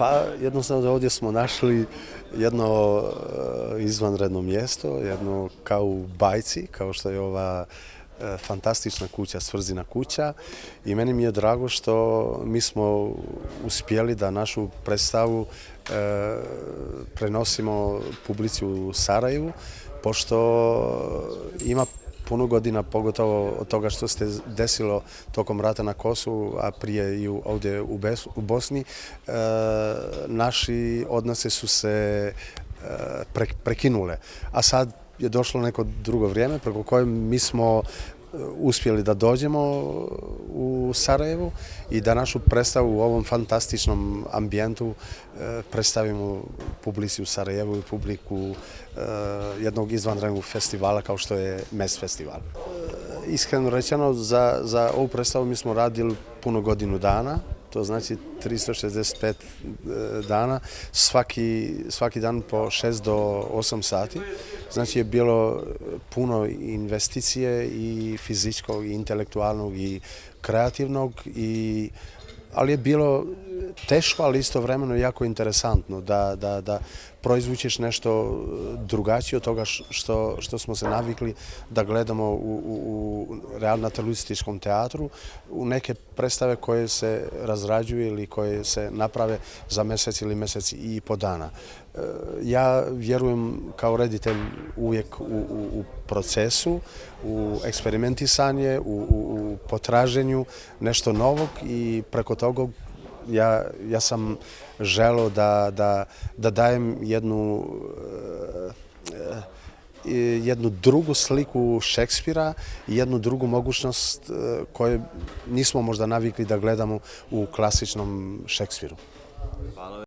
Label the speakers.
Speaker 1: Pa jednostavno ovdje smo našli jedno izvanredno mjesto, jedno kao u bajci, kao što je ova fantastična kuća, Svrdzina kuća, i meni mi je drago što mi smo uspjeli da našu predstavu prenosimo publici u Sarajevu, pošto ima puno godina, pogotovo od toga što se desilo tokom rata na Kosovu, a prije i ovdje u Bosni, naši odnose su se prekinule. A sad je došlo neko drugo vrijeme preko koje mi smo uspjeli da dođemo u Sarajevu i da našu predstavu u ovom fantastičnom ambijentu predstavimo publici u Sarajevu i publiku jednog izvanrednog festivala kao što je MES festival. Iskreno rečeno, za ovu predstavu mi smo radili puno godinu dana, to znači 365 dana, svaki dan po 6 do 8 sati. Znači je bilo puno investicije i fizičkog, i intelektualnog, i kreativnog, ali je bilo teško, ali istovremeno jako interesantno da proizvučeš nešto drugačije od toga što smo se navikli da gledamo u realno-naturalističkom teatru, u neke predstave koje se razrađuju ili koje se naprave za mjesec ili mjesec i po dana. Ja vjerujem kao reditelj uvijek u procesu, u eksperimentisanje, u potraženju nešto novog i preko toga ja sam želeo da dajem jednu drugu sliku Šekspira i jednu drugu mogućnost koju nismo možda navikli da gledamo u klasičnom Šekspiru.